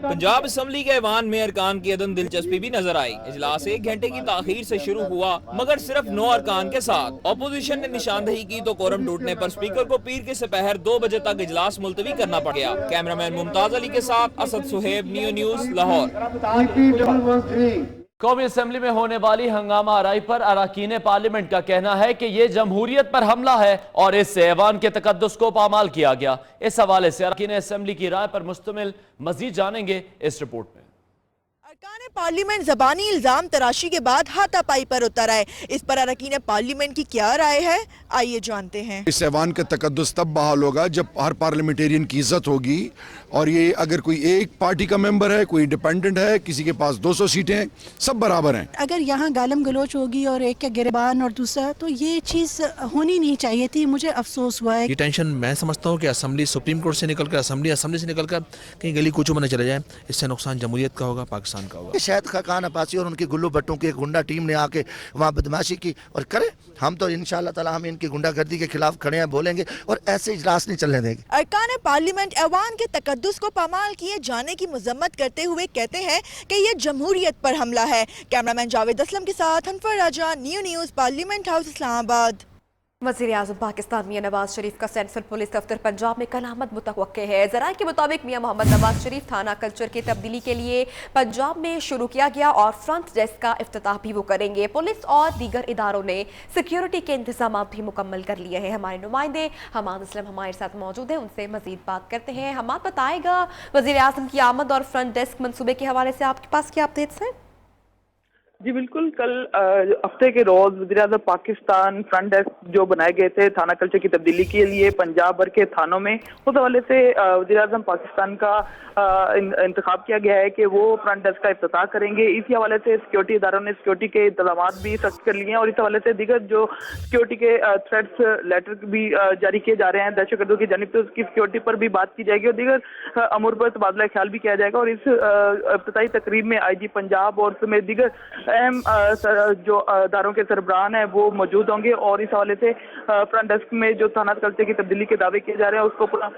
पंजाब असेंबली के ऐवान में अरकान की अदम दिलचस्पी भी नजर आई। इजलास 1 घंटे की ताखीर से शुरू हुआ, मगर सिर्फ 9 अरकान के साथ। अपोजिशन ने निशानदही की तो कोरम टूटने पर स्पीकर को पीर के सपहर 2 बजे तक इजलास मुलतवी करना पड़ गया। कैमरामैन मुमताज अली के साथ असद सुहेब, नियो न्यूज, लाहौर। कौमी असेंबली में होने वाली हंगामा आराई पर अरकान पार्लियामेंट का कहना है कि ये जमहूरियत पर हमला है और इससे ऐवान के तकद्दुस को पामाल किया गया। इस हवाले से अरकान असेंबली की राय पर मुश्तमिल मजीद जानेंगे इस रिपोर्ट में। पार्लियामेंट ज़बानी इल्जाम तराशी के बाद हाथापाई पर उतर आए। इस पर अरकान पार्लियामेंट की क्या राय है, आइए जानते हैं। इस ऐवान का तकद्दुस तब बहाल होगा जब हर पार्लियामेंटेरियन की इज्जत होगी, और ये अगर कोई एक पार्टी का मेंबर है, कोई डिपेंडेंट है, किसी के पास 200 सीटें हैं, सब बराबर हैं। अगर यहाँ गालम गलोच होगी और एक का गिरबान और दूसरा, तो ये चीज़ होनी नहीं चाहिए थी। मुझे अफसोस हुआ है। ये टेंशन मैं समझता हूँ कि असेंबली सुप्रीम कोर्ट से निकलकर असेंबली से निकलकर कहीं गली कूचों में चले जाए, इससे नुकसान जमहूरियत का होगा, पाकिस्तान का होगा। शायद खाकान अब्बासी और उनकी गुल्लू भट्टों की एक गुंडा टीम ने आके वहाँ बदमाशी की, और करे हम तो इंशाअल्लाह ताला हम इनकी गुंडागर्दी के खिलाफ खड़े हैं, बोलेंगे और ऐसे इजलास नहीं चलने देंगे। अरकान पार्लियामेंट ऐवान के तकद्दुस को पामाल किए जाने की मजम्मत करते हुए कहते हैं कि ये जमहूरियत पर हमला है। कैमरामैन जावेद असलम के साथ Hanfar Raja, Neo News, parliament house, Islamabad. वज़ीर-ए-आज़म पाकिस्तान मियां नवाज शरीफ का सेंट्रल पुलिस दफ्तर पंजाब में कल आमद मुतवक्के है। ज़राए के मुताबिक मियां मोहम्मद नवाज शरीफ थाना कल्चर की तब्दीली के लिए पंजाब में शुरू किया गया और फ्रंट डेस्क का इफ्तिताह भी वो करेंगे। पुलिस और दीगर इदारों ने सिक्योरिटी के इंतजाम भी मुकम्मल कर लिए हैं। हमारे नुमाइंदे हमाद इस्लाम हमारे साथ मौजूद हैं, उनसे मजीद बात करते हैं। हमाद, बताएगा वज़ीर-ए-आज़म की आमद और फ्रंट डेस्क मनसूबे के हवाले से आपके पास क्या अपडेट्स हैं? जी बिल्कुल, कल हफ्ते के रोज वज़ीर-ए-आज़म पाकिस्तान फ्रंट डेस्क जो बनाए गए थे थाना कल्चर की तब्दीली के लिए पंजाब भर के थानों में, उस हवाले से वज़ीर-ए-आज़म पाकिस्तान का इंतखाब किया गया है कि वो फ्रंट डेस्क का इफ्तिताह करेंगे। इसी हवाले से सिक्योरिटी इदारों ने सिक्योरिटी के इंतजाम भी सख्त कर लिए हैं और इस हवाले से दीगर जो सिक्योरिटी के थ्रेट्स लेटर भी जारी किए जा रहे हैं दहशतगर्दों की जानिब, तो उसकी सिक्योरिटी पर भी बात की जाएगी और दीगर अमूर पर तबादला ख्याल भी किया जाएगा। और इस इफ्तिताही तकरीब में IG पंजाब और समेत दीगर अहम जो अदारों के सरबराहान हैं वो मौजूद होंगे और इस हवाले से फ्रंट डेस्क में जो थाना कल्चर की तब्दीली के दावे किए जा रहे हैं उसको पूरा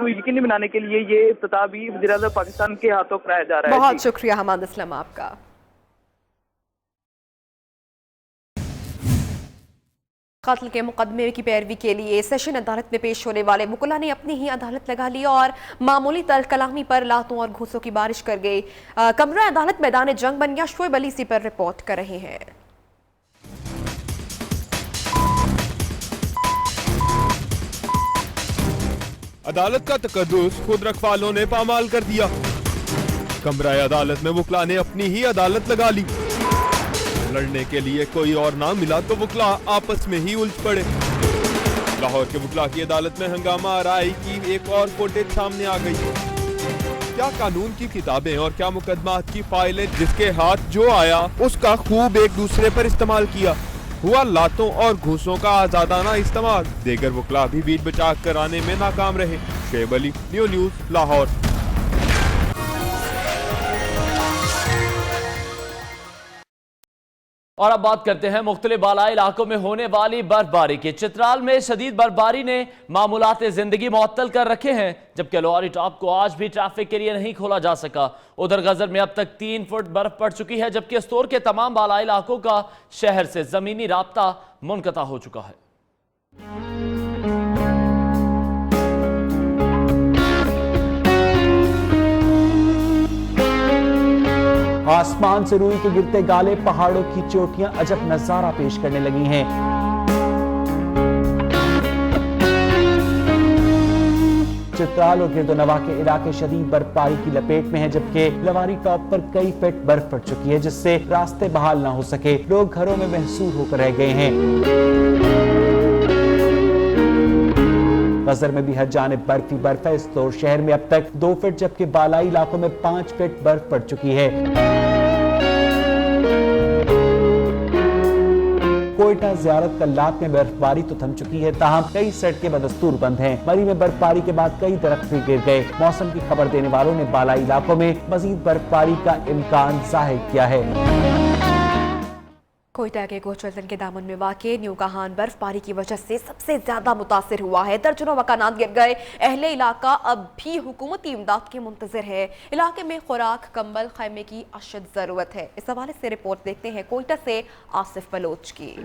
यकीनी बनाने के लिए ये इफ्तिताह भी वज़ीर-ए-आज़म पाकिस्तान के हाथों कराया जा रहा है। बहुत शुक्रिया हमाद इस्लाम आपका। कत्ल के मुकदमे की पैरवी के लिए सेशन अदालत में पेश होने वाले मुकुला ने अपनी ही अदालत लगा ली और मामूली तल कलामी पर लातों और घूसों की बारिश कर गई। कमरा अदालत मैदान जंग बन गया। शोएब अली इसी पर रिपोर्ट कर रहे हैं। अदालत का तकद्दुस खुद रखवालों ने पामाल कर दिया। कमरा अदालत में वकला ने अपनी ही अदालत लगा ली। लड़ने के लिए कोई और ना मिला तो वकला आपस में ही उलझ पड़े। लाहौर के वकला की अदालत में हंगामा आराई की एक और फुटेज सामने आ गई। क्या कानून की किताबें और क्या मुकदमात की फाइलें, जिसके हाथ जो आया उसका खूब एक दूसरे पर इस्तेमाल किया। हुआ लातों और घूसों का आजादाना इस्तेमाल। देगर वकला भी बीट बचा कराने में नाकाम रहे। Shoaib Ali, neo news, Lahore. और अब बात करते हैं मुख्तलिफ बालाई इलाकों में होने वाली बर्फबारी की। चित्राल में शदीद बर्फबारी ने मामूलात जिंदगी मुअत्तल कर रखे हैं, जबकि लोहारी टॉप को आज भी ट्रैफिक के लिए नहीं खोला जा सका। उधर गजर में अब तक 3 फुट बर्फ पड़ चुकी है, जबकि अस्तोर के तमाम बालाई इलाकों का शहर से जमीनी राब्ता मुनक़ता हो चुका है। आसमान से रूई के गिरते गाले पहाड़ों की चोटियां अजब नजारा पेश करने लगी हैं। चित्राल और गिरदोनवा के इलाके शदीद बर्फबारी की लपेट में हैं, जबकि लवारी टॉप पर कई फीट बर्फ पड़ चुकी है, जिससे रास्ते बहाल ना हो सके। लोग घरों में महसूर होकर रह गए हैं। गजर में भी हर जानिब बर्फ ही बर्फ है। इस दौर शहर में अब तक 2 फीट, जबकि बालाई इलाकों में 5 फीट बर्फ पड़ चुकी है। कोयटा ज़ियारत कल्लात में बर्फबारी तो थम चुकी है, ताहम कई सड़कें बदस्तूर बंद हैं। मरी में बर्फबारी के बाद कई दरख्त भी गिर गए। मौसम की खबर देने वालों ने बालाई इलाकों में मजीद बर्फबारी का इम्कान जाहिर किया है। कोयटा के कोचलतन के दामन में वाक़ न्यू कहान बर्फबारी की वजह से सबसे ज्यादा मुतासिर हुआ है। दर्जनों मकानात गिर गए। अहले इलाका अब भी हुकूमती इमदाद के मुंतज़िर है। इलाके में खुराक, कंबल, खैमे की अशद जरूरत है। इस हवाले से रिपोर्ट देखते हैं कोयटा से आसिफ बलोच की।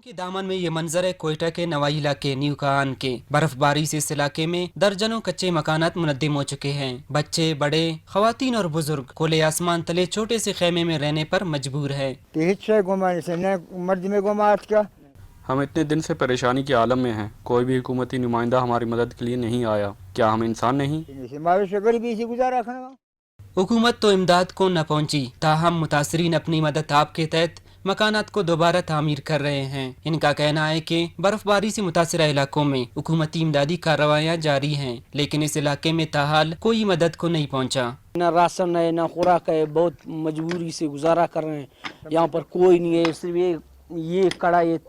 के दामन में ये मंजर है कोयटा के नवाई इलाके न्यू कहान के। बर्फबारी से इस इलाके में दर्जनों कच्चे मकानात मुनद्दिम हो चुके हैं। बच्चे, बड़े, खवातीन और बुजुर्ग खुले आसमान तले छोटे से खेमे में रहने पर मजबूर है। हम इतने दिन से परेशानी के आलम में हैं। कोई भी हुकूमती नुमाइंदा हमारी मदद के लिए नहीं आया। क्या हम इंसान नहीं? हुकूमत तो इमदाद को न पहुंची, ताहम मुतासरीन अपनी मदद आपके तहत मकानात को दोबारा तामीर कर रहे हैं। इनका कहना है कि बर्फबारी से मुतासरा इलाकों में हुकूमती इमदादी कार्रवाइयाँ जारी हैं, लेकिन इस इलाके में ताहाल कोई मदद को नहीं पहुँचा। न राशन है, न खुराक है, बहुत मजबूरी से गुजारा कर रहे हैं। यहाँ पर कोई नहीं है, सिर्फ ये कड़ा, ये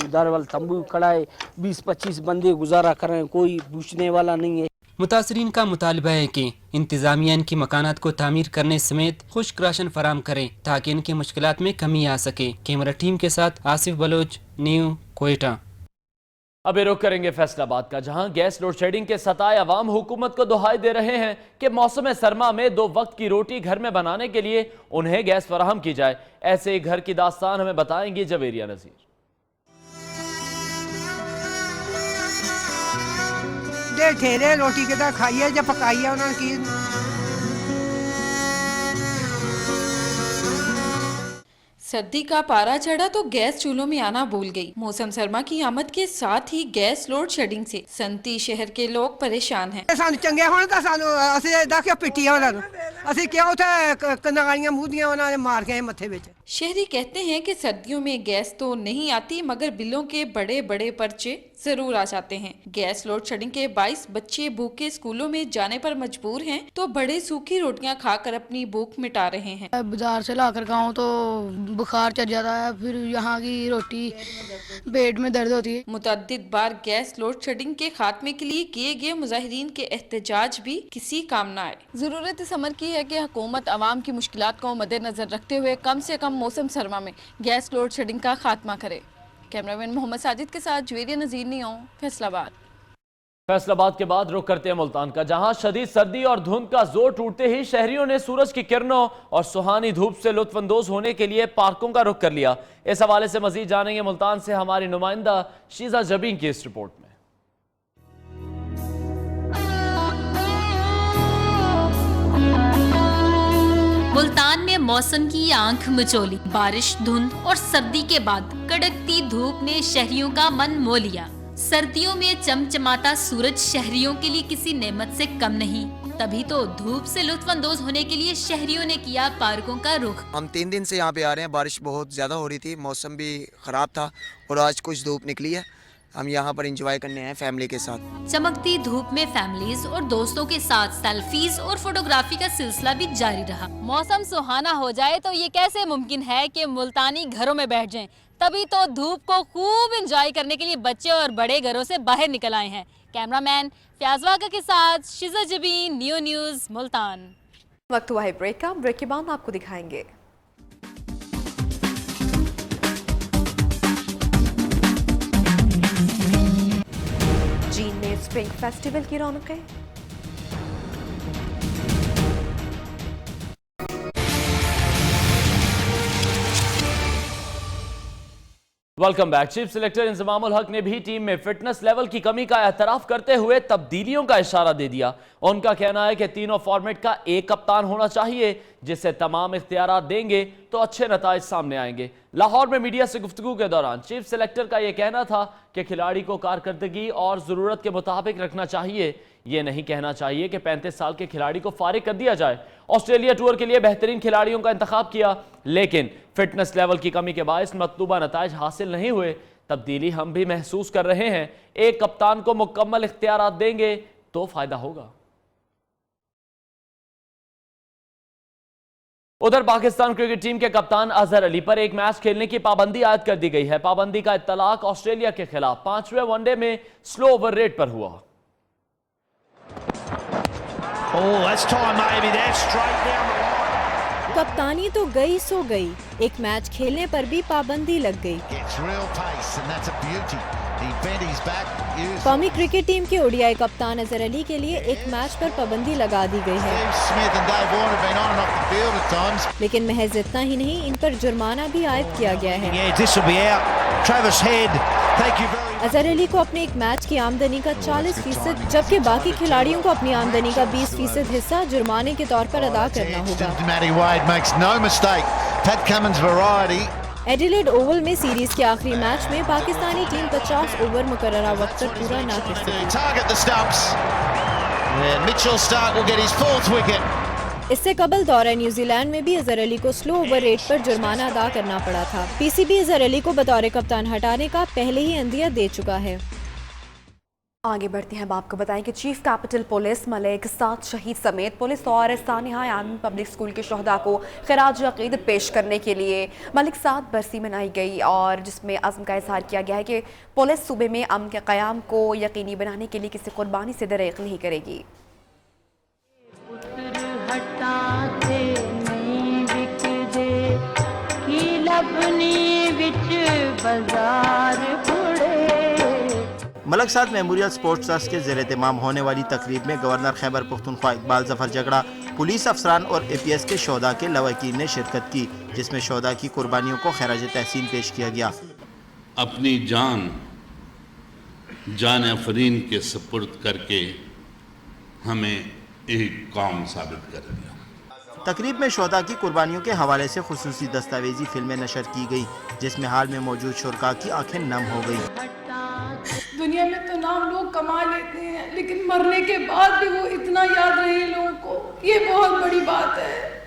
दर वाला तंबू कड़ा है, 20-25 बंदे गुजारा कर रहे हैं, कोई पूछने वाला नहीं है। मुतासरीन का मुतालबा है कि इंतजामिया इनकी मकानात को तामीर करने समेत खुश्क राशन फराम करें ताकि इनकी मुश्किलात में कमी आ सके। कैमरा टीम के साथ आसिफ बलोच, न्यू कोयटा। अब रुख करेंगे फैसलाबाद का, जहां गैस लोड शेडिंग के सताए अवाम हुकूमत को दुहाई दे रहे हैं कि मौसम सरमा में 2 वक्त की रोटी घर में बनाने के लिए उन्हें गैस फराहम की जाए। ऐसे घर की दास्तान हमें बताएंगी जवेरिया नजीर। ठेरे रोटी के खाइए जब पकाइए उन्होंने की। सर्दी का पारा चढ़ा तो गैस चूल्हों में आना भूल गई। मौसम सरमा की आमद के साथ ही गैस लोड शेडिंग से संती शहर के लोग परेशान हैं। सानू चंगे होने ता सानू असी देखियो पिटिया उन्हां नूं असी क्या उथे कनालियां मूदियां उन्होंने मार के मत्थे विच। शहरी कहते हैं कि सर्दियों में गैस तो नहीं आती मगर बिलों के बड़े बड़े पर्चे जरूर आ जाते हैं। गैस लोड शेडिंग के 22 बच्चे भूखे स्कूलों में जाने पर मजबूर हैं तो बड़े सूखी रोटियां खाकर अपनी भूख मिटा रहे हैं। बाजार से लाकर खाऊं तो बुखार चढ़ जाता है, फिर यहाँ की रोटी पेट में दर्द होती है। मुतअद्दिद बार गैस लोड शेडिंग के खात्मे के लिए किए गए मुजाहिरीन के एहतजाज भी किसी काम न आए। जरूरत इस अमर की है कि हुकूमत अवाम की मुश्किलात को मद्देनजर रखते हुए कम से कम मौसम सरमा में गैस लोड शेडिंग का खात्मा करे। कैमरामैन मोहम्मद साजिद के साथ जवेरिया नजीर नियो, फैसलाबाद। फैसलाबाद के बाद रुख करते हैं मुल्तान का, जहां शदीद सर्दी और धुंध का जोर टूटते ही शहरियों ने सूरज की किरणों और सुहानी धूप से लुत्फानंदोज होने के लिए पार्कों का रुख कर लिया। इस हवाले से मजीद जानेंगे मुल्तान से हमारी नुमाइंदा शीजा जबीन की इस रिपोर्ट में। मुल्तान में मौसम की आंख मिचोली। बारिश, धुंध और सर्दी के बाद कड़कती धूप ने शहरियों का मन मोह लिया। सर्दियों में चमचमाता सूरज शहरियों के लिए किसी नेमत से कम नहीं, तभी तो धूप से लुत्फानंदोज होने के लिए शहरियों ने किया पार्कों का रुख। हम 3 दिन से यहाँ पे आ रहे हैं। बारिश बहुत ज्यादा हो रही थी, मौसम भी खराब था और आज कुछ धूप निकली है। हम यहाँ पर एंजॉय करने हैं फैमिली के साथ। चमकती धूप में फैमिलीज और दोस्तों के साथ सेल्फीज और फोटोग्राफी का सिलसिला भी जारी रहा। मौसम सुहाना हो जाए तो ये कैसे मुमकिन है कि मुल्तानी घरों में बैठ जाएं? तभी तो धूप को खूब एंजॉय करने के लिए बच्चे और बड़े घरों से बाहर निकल आए हैं। कैमरामैन फयाज वाका के साथ शीजा जबीन, न्यू न्यूज मुल्तान। वक्त हुआ है ब्रेक का। ब्रेक के बाद आपको दिखाएंगे चीन में स्प्रिंग फेस्टिवल की रौनकें। Welcome back. Chief selector Inzamamul Haq ने भी टीम में फिटनेस लेवल की कमी का एतराफ करते हुए तब्दीलियों का इशारा दे दिया। उनका कहना है कि तीनों फॉर्मेट का एक कप्तान होना चाहिए, जिससे तमाम इख्तियारात देंगे तो अच्छे नताइज सामने आएंगे। लाहौर में मीडिया से गुफ्तगू के दौरान चीफ सिलेक्टर का यह कहना था कि खिलाड़ी को कारकर्दगी और ज़रूरत के मुताबिक रखना चाहिए। ये नहीं कहना चाहिए कि 35 साल के खिलाड़ी को फारिग कर दिया जाए। ऑस्ट्रेलिया टूर के लिए बेहतरीन खिलाड़ियों का इंतखाब किया, लेकिन फिटनेस लेवल की कमी के बायस मतलूबा नताइज हासिल नहीं हुए। तब्दीली हम भी महसूस कर रहे हैं। एक कप्तान को मुकम्मल इख्तियारात देंगे तो फायदा होगा। उधर पाकिस्तान क्रिकेट टीम के कप्तान अजहर अली पर एक मैच खेलने की पाबंदी आयद कर दी गई है। पाबंदी का इत्तलाक ऑस्ट्रेलिया के खिलाफ 5वें वनडे में स्लो ओवर रेट पर हुआ। कप्तानी तो गई सो गई, एक मैच खेलने पर भी पाबंदी लग गई। कौमी क्रिकेट टीम के ओडीआई कप्तान अजहर अली के लिए एक मैच पर पाबंदी लगा दी गई है, लेकिन महज इतना ही नहीं, इन पर जुर्माना भी आयद किया गया है। अजहर अली को अपने एक मैच की आमदनी का 40%, जबकि बाकी खिलाड़ियों को अपनी आमदनी का 20% हिस्सा जुर्माने के तौर पर अदा करना होगा। एडिलेड ओवल में सीरीज के आखिरी मैच में पाकिस्तानी टीम 50 ओवर मुकर्ररा वक्त पर पूरा ना कर सकी। इससे कबल दौरे न्यूजीलैंड में भी अजहर अली को स्लो ओवर रेट पर जुर्माना अदा करना पड़ा था। पीसीबी अजहर अली को बतौर कप्तान हटाने का पहले ही अंदिया दे चुका है। आगे बढ़ते हैं, अब आपको बताएं कि चीफ कैपिटल पुलिस मलिक साद शहीद समेत पुलिस और सानिया आम पब्लिक स्कूल के शहदा को खिराज अकीदत पेश करने के लिए मलिक साद बरसी मनाई गई, और जिसमें अज़्म का इजहार किया गया है कि पुलिस सूबे में अमन के क़याम को यकीनी बनाने के लिए किसी कुर्बानी से दरेक नहीं करेगी। मलिक साद मेमोरियल स्पोर्ट्स ट्रस्ट के ज़ेर एहतमाम होने वाली तकरीब में गवर्नर खैबर पख्तूनख्वा इकबाल जफर जगड़ा, पुलिस अफसरान और APS के शोहदा के लवाकीन ने शिरकत की, जिसमें शोहदा की कुर्बानियों को खैराज तहसीन पेश किया गया। अपनी जान अफरीन के सुपुर्द करके हमें एक काम साबित कर दिया। तकरीब में शोहदा की कुर्बानियों के हवाले से खुसूसी दस्तावेजी फिल्में नशर की गई, जिसमें हाल में मौजूद शुरका की आंखें नम हो गई। दुनिया में तो नाम लोग कमा लेते हैं, लेकिन मरने के बाद भी वो इतना याद रहे लोगों को, ये बहुत बड़ी बात है।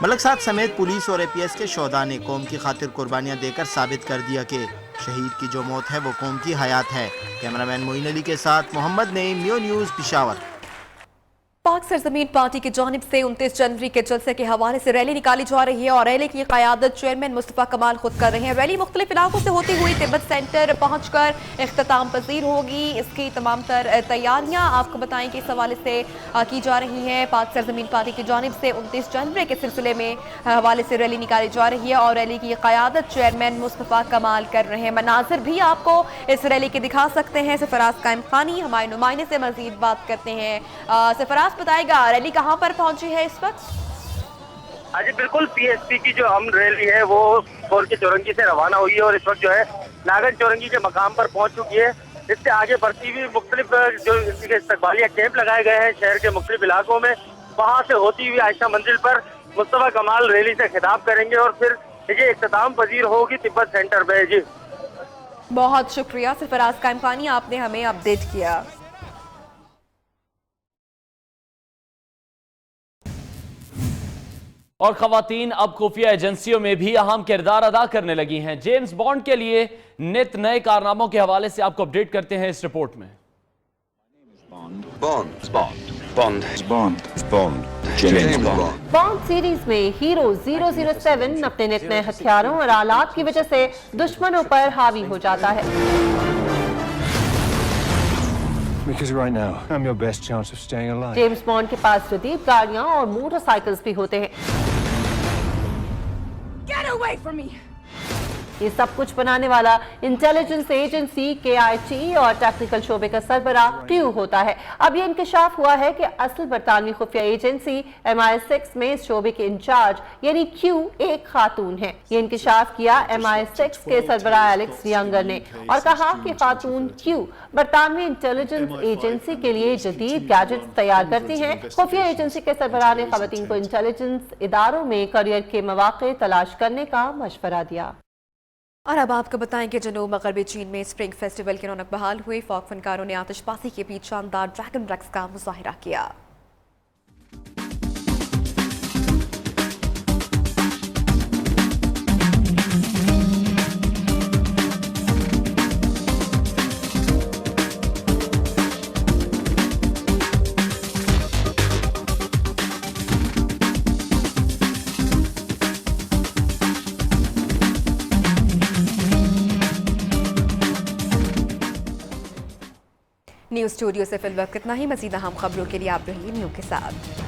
मलिक साद समेत पुलिस और APS के शोहदा ने कौम की खातिर कुर्बानियां देकर साबित कर दिया कि शहीद की जो मौत है वो कौम की हयात है। कैमरामैन मोइन अली के साथ मोहम्मद नईम, न्यू न्यूज़ पिशावर। पाक सरजमीन पार्टी की जानिब से 29 जनवरी के जलसे के हवाले से रैली निकाली जा रही है, और रैली की क़यादत चेयरमैन मुस्तफ़ा कमाल खुद कर रहे हैं। रैली मुख्तलिफ इलाकों से होती हुई तिब्बत सेंटर पहुंचकर इख्तिताम पजीर होगी। इसकी तमाम तर तैयारियां आपको बताएं कि इस हवाले से की जा रही हैं। पाक सरजमीन पार्टी की जानिब से 29 जनवरी के सिलसिले में हवाले से रैली निकाली जा रही है, और रैली की क़यादत चेयरमैन मुस्तफ़ा कमाल कर रहे हैं। मनाजिर भी आपको इस रैली के दिखा सकते हैं। सरफराज कायम खानी हमारे नुमाइंदे से मजीद बात करते हैं। सरफराज बताएगा रैली कहां पर पहुंची है इस वक्त? जी बिल्कुल, PSP की जो अमन रैली है वो फोर के चौरंगी से रवाना हुई है और इस वक्त जो है नागन चौरंगी के मकाम पर पहुंच चुकी है। इससे आगे बढ़ती हुई मुख्तलिफ जो इस्तकबालिया कैंप लगाए गए हैं शहर के मुख्तलिफ इलाकों में, वहां से होती हुई आयशा मंजिल पर मुस्तफ़ा कमाल रैली से खिताब करेंगे और फिर ये इख्तिताम पजीर होगी तिब्बत सेंटर में। जी बहुत शुक्रिया सरफराज कायम खानी, आपने हमें अपडेट किया। और खवातीन अब खुफिया एजेंसियों में भी अहम किरदार अदा करने लगी हैं। जेम्स बॉन्ड के लिए नित नए कारनामों के हवाले से आपको अपडेट करते हैं इस रिपोर्ट में। बॉन्ड सीरीज में हीरो 007 अपने नित नए हथियारों और आलात की वजह से दुश्मनों पर हावी हो जाता है। Because right now, I'm your best chance of staying alive. James bond के पास जदीद गाड़ियां और मोटरसाइकिल्स भी होते हैं। Get away from me! ये सब कुछ बनाने वाला इंटेलिजेंस एजेंसी KIT और टेक्निकल शोबे का सरबराह क्यू होता है। अब ये इंकशाफ हुआ है कि असल बरतानवी खुफिया एजेंसी MI6 में इस शोबे के इंचार्ज यानी क्यू एक खातून है। ये इंकशाफ किया MI6 के सरबराह एलेक्स यंगर ने और कहा कि खातून क्यू बरतानवी इंटेलिजेंस एजेंसी के लिए जदीद गैजेट्स तैयार करती हैं। खुफिया एजेंसी के सरबराह ने खवातीन को इंटेलिजेंस इदारों में करियर के मौके तलाश करने का मशवरा दिया। और अब आपको बताएं कि जनूब मगरबी चीन में स्प्रिंग फेस्टिवल की रौनक बहाल हुई। फॉक फनकारों ने आतिशबाजी के बीच शानदार ड्रैगन रक्स का मुजाहिरा किया। न्यूज स्टूडियो से फिलहाल इतना ही। मज़ीद अहम खबरों के लिए आप रहिए न्यू के साथ।